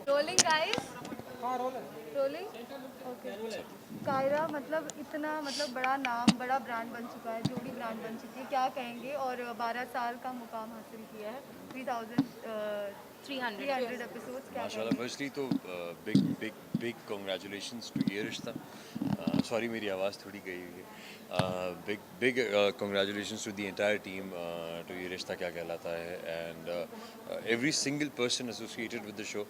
Rolling guys. हाँ role है। Rolling. Okay. Kiara मतलब इतना मतलब बड़ा नाम, बड़ा ब्रांड बन चुका है, जोड़ी ब्रांड बन चुकी है, क्या कहेंगे? और 12 साल का मुकाम हासिल किया है, 3,300 एपिसोड्स, क्या माशाल्लाह कहेंगे? फर्स्टली तो big big big congratulations to Yeh Rishta. Sorry मेरी आवाज़ थोड़ी गई हुई है। Big big congratulations to the entire team to Yeh Rishta Kya Kehlata Hai and every single person associated with the show.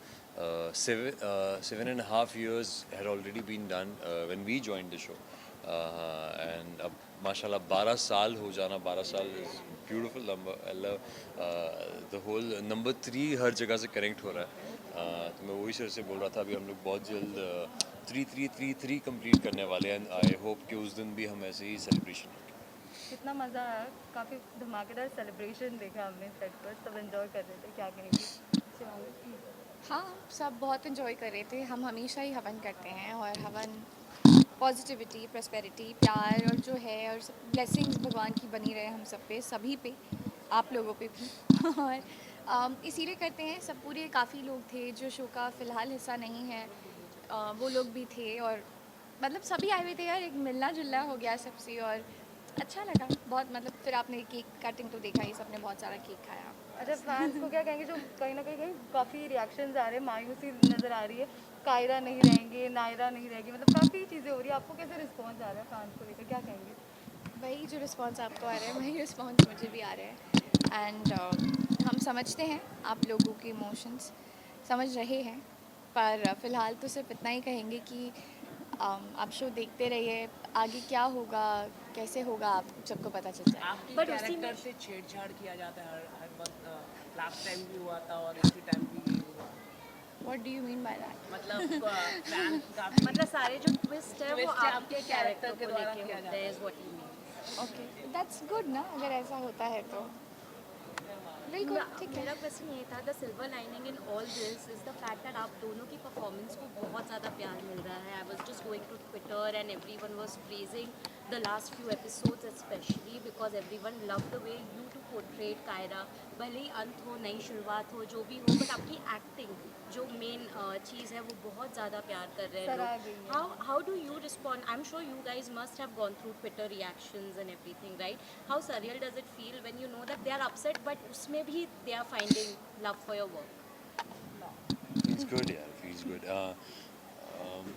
Seven and a half years had already been done when we joined the show. And अब माशाल्लाह 12 साल हो जाना, 12 साल is beautiful number. अल्लाह the whole number 3 हर जगह से कनेक्ट हो रहा है। तो मैं वही सर से बोल रहा था, अभी हम लोग बहुत जल्द 3 कंप्लीट करने वाले हैं। आई होप कि उस दिन भी हम ऐसे ही सेलिब्रेशन रखें। कितना मज़ा आया, काफ़ी धमाकेदार सेलिब्रेशन देखा हमने सेट पर, सब एंजॉय कर रहे थे, क्या कहेंगे? शिवांगी। हाँ, सब बहुत इन्जॉय कर रहे थे। हम हमेशा ही हवन करते हैं और हवन पॉजिटिविटी, प्रॉस्पेरिटी, प्यार और जो है और सब ब्लेसिंग्स भगवान की बनी रहे हम सब पे, सभी पे, आप लोगों पे भी और इसीलिए करते हैं। सब पूरे काफ़ी लोग थे जो शो का फ़िलहाल हिस्सा नहीं है, वो लोग भी थे और मतलब सभी आए हुए थे यार, एक मिलना-जुलना हो गया सबसे और अच्छा लगा बहुत। मतलब फिर आपने केक कटिंग तो देखा ही, सबने बहुत सारा केक खाया। अच्छा, फैंस को क्या कहेंगे जो कहीं ना कहीं काफ़ी रिएक्शंस आ रहे हैं, मायूसी नज़र आ रही है, कायरा नहीं रहेंगे, नायरा नहीं रहेगी, मतलब काफ़ी चीज़ें हो रही है, आपको कैसे रिस्पॉन्स आ रहा है फैंस को लेकर, क्या कहेंगे? वही जो रिस्पॉन्स आपको आ रहा है वही रिस्पॉन्स मुझे भी आ रहा है एंड हम समझते हैं आप लोगों के इमोशंस, समझ रहे हैं। पर फ़िलहाल तो सिर्फ इतना ही कहेंगे कि आप शो देखते रहिए, आगे क्या होगा, कैसे होगा, आप सबको पता चल जाएगा। आपकी बट कैरेक्टर से छेड़छाड़ किया जाता है हर हर वक्त। लास्ट टाइम भी हुआ था और इसी टाइम भी यही हुआ। What do you mean by that? मतलब फैन काफी मतलब सारे जो ट्विस्ट है वो ट्विस्ट है आपके आपके कैरेक्टर कैरेक्टर के को द्वारा लेके किया होते जाता हैं, है। Is what you mean? Okay, that's good ना, अगर ऐसा होता है तो बिल्कुल ठीक मेरा है। क्वेश्चन ये था, the silver lining in all this is the fact that आप दोनों की परफॉर्मेंस को बहुत ज़्यादा प्यार मिल रहा है। I was just going to Twitter and every one was praising the last few episodes specially because every one love the way you to portrait Kaira. भले ही अंत हो, नई शुरुआत हो, जो भी हो, बट आपकी एक्टिंग जो मेन चीज़ है वो बहुत ज़्यादा प्यार कर रहे हैं सराहा लोग। गई है। How do you respond? I am sure you guys must have gone through Twitter reactions and everything, right? How surreal does it feel when you know that they are upset but उसमें भी they are finding love for your work? Feels good यार, feels good.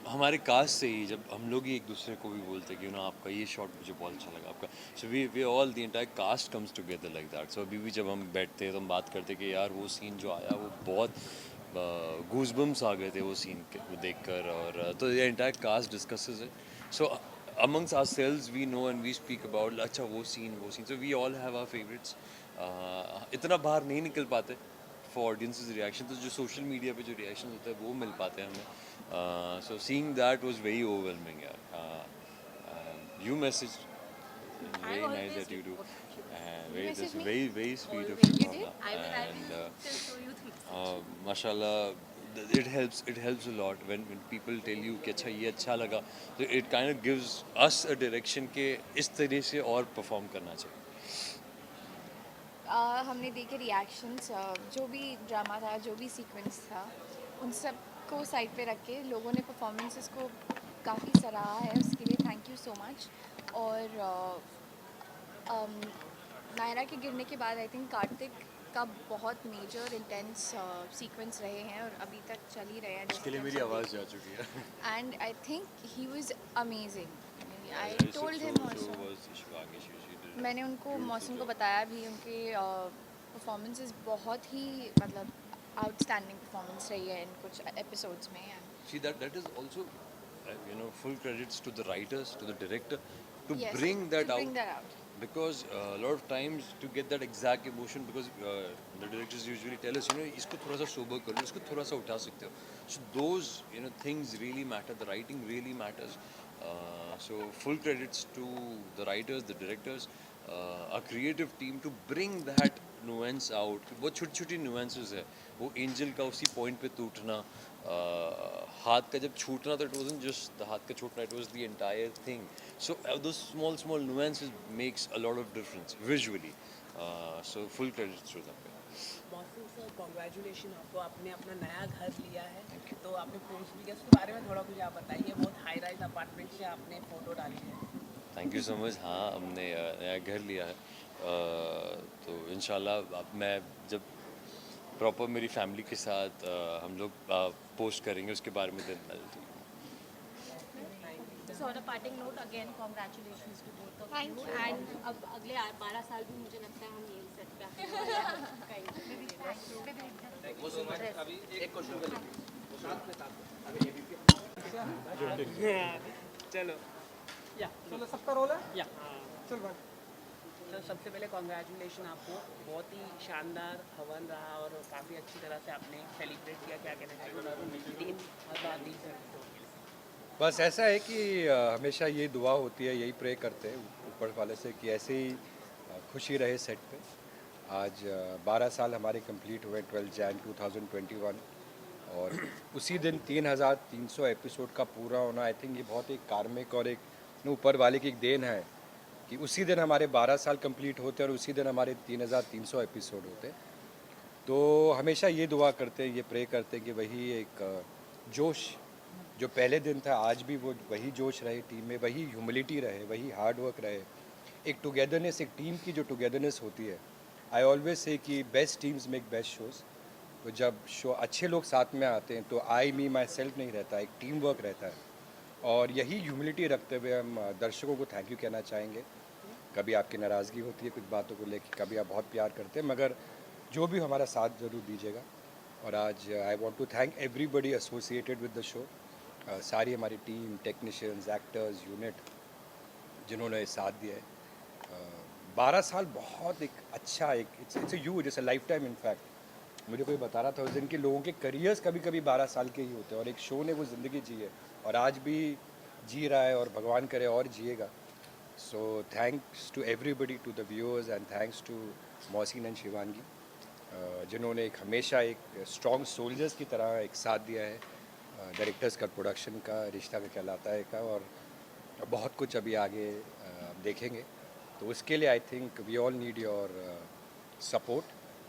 हमारे cast से ही जब हम लोग ही एक दूसरे को भी बोलते हैं कि ना आपका ये शॉट मुझे बहुत अच्छा लगा आपका, so we all the entire cast comes together like that. So अभी भी जब हम बैठते हैं तो हम बात करते हैं कि यार वो सीन जो आया वो बहुत गूजबम्स आ गए थे वो सीन वो देखकर। और तो ये entire cast discusses it. So amongst ourselves we know and we speak about अच्छा वो scene so we all have our favorites। इतना बाहर नहीं निकल पाते फॉर ऑडियंसेस रिएक्शन, तो जो सोशल मीडिया पे जो रिएक्शन होता है वो मिल पाते हैं हमें। So seeing that was very overwhelming यार। You message I very nice always that you do report you. And You very message me? Very very sweet of Always. You You did? I and will still show you the message. माशाल्लाह it helps a lot when people tell you कि अच्छा ये अच्छा लगा, तो it kind of gives us a direction कि इस तरह से और परफॉर्म करना चाहिए। हमने देखे रिएक्शंस, जो भी ड्रामा था, जो भी सीक्वेंस था, उन सब को साइड पे रख के लोगों ने परफॉर्मेंसेस को काफ़ी सराहा है, उसके लिए थैंक यू सो मच। और नायरा के गिरने के बाद आई थिंक कार्तिक का बहुत मेजर इंटेंस सीक्वेंस रहे हैं और अभी तक चल ही रहे हैं इसके लिए जैसे मेरी कि हम आवाज़ सब जा चुकी है। देख। And I think he was amazing. I So told so him so also, was Shivangi. She did a मैंने उनको beautiful मौसम को job. बताया भी, उनके परफॉर्मेंसेस बहुत ही मतलब आउटस्टैंडिंग परफॉर्मेंस रही है इन कुछ एपिसोड्स में। See that is also full credits to the writers, to the director, to yes, bring to that bring out, that out. because a lot of times to get that exact emotion, because the directors usually tell us इसको थोड़ा सा sober कर लो, इसको थोड़ा सा उठा सकते हो, so those things really matter, the writing really matters। So full credits to the writers, the directors, a creative team to bring that nuance out, वो छोटी छोटी नुएंसेस है, वो एंजल का उसी पॉइंट पे टूटना, हाथ का जब छूटना, तो इट वाजंट जस्ट द हाथ का छूटना, it was the entire thing. So those small small nuances makes a lot of difference visually. So full credit to them. Mausam sir congratulation, आपको आपने अपना नया घर लिया है. Thank you. तो आपने पोस्ट भी किया, उसके बारे में थोड़ा कुछ आप बताइए. बहुत हाई राइज अपार्टमेंट से आपने फोटो डाली है. Thank you so much. हाँ, हमने नया घर लिया है. तो इंशाल्लाह अब मैं जब प्रॉपर मेरी फैमिली के साथ हम लोग पोस्ट करेंगे उसके बारे में दिन मिलती. So on a parting note, again, congratulations to both of Thank you. And अब अगले 12 साल भी मुझे लगता है हम यही सेट पे चलो या चलो सबका रोल है या चल भाई. सर सबसे पहले कॉन्ग्रेचुलेशन आपको. बहुत ही शानदार हवन रहा और काफ़ी अच्छी तरह से आपने सेलिब्रेट किया. क्या कहना चाहिए 3 दिन सर. बस ऐसा है कि हमेशा ये दुआ होती है, यही प्रे करते हैं ऊपर वाले से कि ऐसे ही खुशी रहे सेट पे. आज 12 साल हमारे कंप्लीट हुए 12 जैन 2021 और उसी दिन 3,300 एपिसोड का पूरा होना, आई थिंक ये बहुत एक कार्मिक और एक ऊपर वाले की एक देन है कि उसी दिन हमारे 12 साल कंप्लीट होते और उसी दिन हमारे 3,300 एपिसोड होते. तो हमेशा ये दुआ करते हैं, ये प्रे करते हैं कि वही एक जोश जो पहले दिन था आज भी वो वही जोश रहे टीम में, वही ह्यूमिलिटी रहे, वही हार्ड वर्क रहे, एक टुगेदरनेस, एक टीम की जो टुगेदरनेस होती है. आई ऑलवेज से कि best teams make best shows. तो जब शो अच्छे लोग साथ में आते हैं तो आई मी माई सेल्फ नहीं रहता, एक टीम वर्क रहता है. और यही ह्यूमिलिटी रखते हुए हम दर्शकों को थैंक यू कहना चाहेंगे. कभी आपकी नाराज़गी होती है कुछ बातों को लेकर, कभी आप बहुत प्यार करते हैं, मगर जो भी हमारा साथ ज़रूर दीजिएगा. और आज I want to thank everybody associated with the show. सारी हमारी टीम, टेक्नीशियंस, एक्टर्स, यूनिट जिन्होंने साथ दिया है. 12 साल बहुत एक अच्छा एक it's a huge, it's a life time. In fact मुझे कोई बता रहा था उस दिन कि लोगों के करियर्स कभी कभी 12 साल के ही होते हैं और एक शो ने वो ज़िंदगी जी है और आज भी जी रहा है और भगवान करे और जिएगा. So thanks to everybody, to the viewers and thanks to Mohsin and Shivangi जिन्होंने एक हमेशा एक स्ट्रॉन्ग सोल्जर्स की तरह एक साथ दिया है. डायरेक्टर्स का, प्रोडक्शन का, रिश्ता का कहलाता है का, और बहुत कुछ अभी आगे देखेंगे. तो उसके लिए I think we all need your support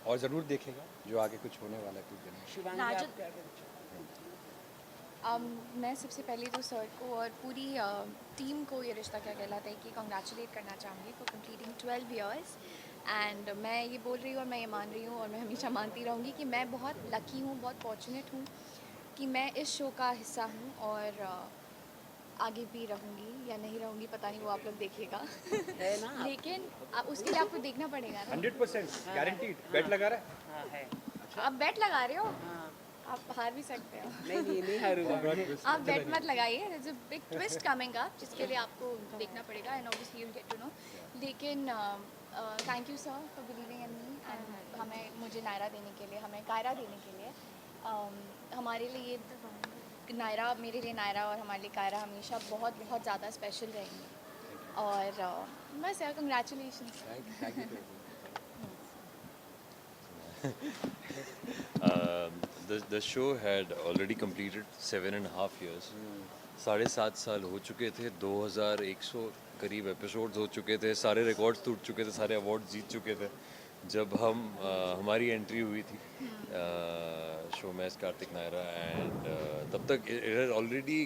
और ज़रूर देखेगा जो आगे कुछ होने वाला है कुछ दिन में. शिवांगी राजू- आप क्या कहना चाहेंगे? मैं सबसे पहले तो सर को और पूरी टीम को ये रिश्ता क्या कहलाता है कि कॉन्ग्रेचुलेट करना चाहूँगी फॉर कंप्लीटिंग 12 ईयर्स. एंड मैं ये बोल रही हूँ और मैं ये मान रही हूँ और मैं हमेशा मानती रहूँगी कि मैं बहुत लकी हूँ, बहुत फॉर्चुनेट हूँ कि मैं इस शो का हिस्सा हूँ और आगे भी रहूँगी या नहीं रहूँगी पता नहीं, वो आप लोग देखिएगा. है ना आप? लेकिन उसके लिए आपको देखना पड़ेगा ना. 100% गारंटीड. बेट लगा रहा है. हाँ है. आप बेट लगा रहे हो, हाँ आप हार भी सकते हो. नहीं हारूंगा. आप बेट मत लगाइए. There is a big twist coming up जिसके लिए आपको देखना पड़ेगा and obviously you will get to know. लेकिन thank you sir for believing in me and हमें मुझे नायरा देने के लिए, हमें कायरा देने के लिए. हमारे लिए नायरा, मेरे लिए नायरा और हमारे लिए कायरा हमेशा बहुत बहुत ज़्यादा स्पेशल रहेंगे. और बस यार congratulation. Thank you. The show had already completed 7.5 years. 7.5 साल हो चुके थे, 2100 करीब एपिसोड्स हो चुके थे, सारे रिकॉर्ड्स टूट चुके थे, सारे अवार्ड जीत चुके थे जब हम हमारी एंट्री हुई थी शो में एज कार्तिक नायरा. एंड तब तक it had already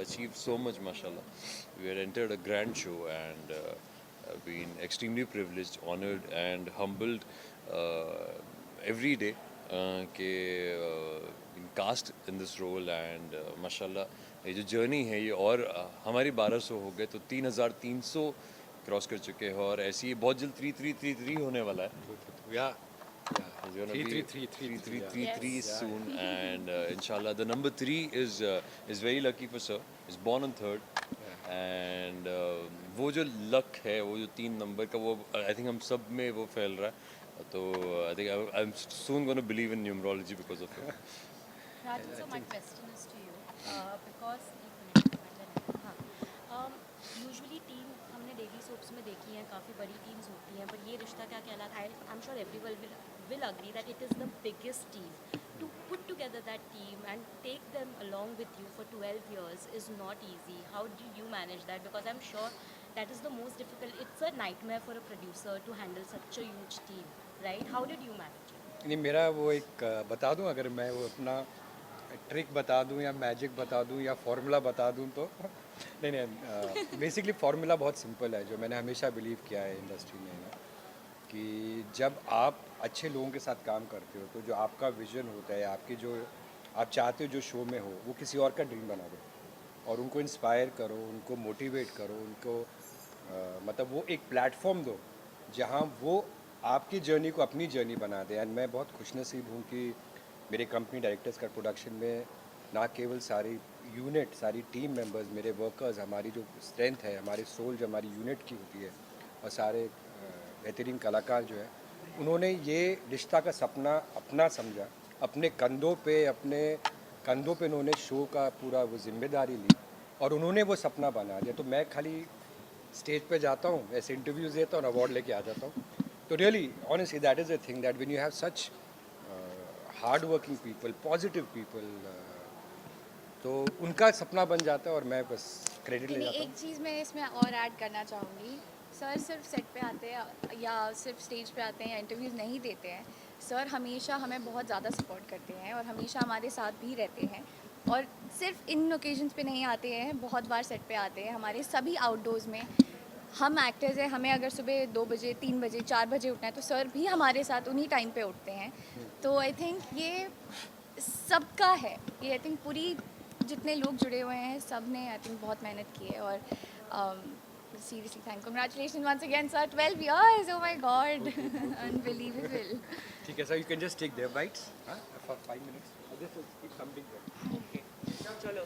achieved so much, mashallah. We had entered a grand show and been extremely privileged, honored and humbled every day के cast in this role. And माशाल्लाह ये जो journey है ये और हमारी 1200 हो गए तो 3,300 क्रॉस कर चुके हैं और ऐसे ही बहुत जल्द 3,333 होने वाला है. या It's gonna be 3,333 soon, and inshallah the number 3 is very lucky for sir. He's born on 3rd, and वो जो luck है, वो जो 3 नंबर का, वो I think हम सब में वो फैल रहा है. तो I think I'm soon gonna believe in numerology because of it. Raju, so my question is to you because usually team हमने डेली सोप्स में देखी हैं, काफ़ी बड़ी टीम्स होती हैं, बट ये रिश्ता क्या कहलाता है, I am sure everyone will agree that it is the biggest team. To put together that team and take them along with you for 12 years is not easy. How did you manage that? Because I'm sure that is the most difficult. It's a nightmare for a producer to handle such a huge team, right? How did you manage it? नहीं, मेरा वो एक बता दूं, अगर मैं वो अपना ट्रिक बता दूं या मैजिक बता दूं या फॉर्मूला बता दूं तो नहीं, बेसिकली फार्मूला बहुत सिंपल है, जो मैंने हमेशा बिलीव किया है इंडस्ट्री में ना, कि जब आप अच्छे लोगों के साथ काम करते हो तो जो आपका विजन होता है, आपकी जो आप चाहते हो जो शो में हो, वो किसी और का ड्रीम बना दो और उनको इंस्पायर करो, उनको मोटिवेट करो, उनको मतलब वो एक प्लेटफॉर्म दो जहाँ वो आपकी जर्नी को अपनी जर्नी बना दे। एंड मैं बहुत खुशनसीब हूँ कि मेरे कंपनी डायरेक्टर्स का प्रोडक्शन में ना केवल सारी यूनिट, सारी टीम मेंबर्स, मेरे वर्कर्स, हमारी जो स्ट्रेंथ है, हमारी सोल जो हमारी यूनिट की होती है, और सारे बेहतरीन कलाकार जो है, उन्होंने ये रिश्ता का सपना अपना समझा, अपने कंधों पे उन्होंने शो का पूरा वो जिम्मेदारी ली और उन्होंने वो सपना बना दिया। तो मैं खाली स्टेज पे जाता हूँ, ऐसे इंटरव्यूज़ देता हूँ, अवार्ड लेके आ जाता हूँ। तो really honestly that is a thing that when you have such hard working people, positive people, तो उनका सपना बन जाता है और मैं बस क्रेडिट ले नहीं, जाता हूँ। एक चीज़ मैं इसमें और ऐड करना चाहूँगी। सर सिर्फ सेट पे आते हैं या सिर्फ स्टेज पे आते हैं या इंटरव्यूज़ नहीं देते हैं। सर हमेशा हमें बहुत ज़्यादा सपोर्ट करते हैं और हमेशा हमारे साथ भी रहते हैं, और सिर्फ इन ओकेजन्स पे नहीं आते हैं, बहुत बार सेट पे आते हैं। हमारे सभी आउटडोर्स में हम एक्टर्स हैं, हमें अगर सुबह 2 बजे, 3 बजे, 4 बजे उठना है तो सर भी हमारे साथ उन्हीं टाइम पे उठते हैं। तो आई थिंक ये सबका है, ये आई थिंक पूरी जितने लोग जुड़े हुए हैं सब ने आई थिंक बहुत मेहनत की है। और seriously congratulation once again sir, 12 years, oh my god, unbelievable. ठीक है सर, you can just take their bites for 5 minutes. This will keep something there. Okay, चलो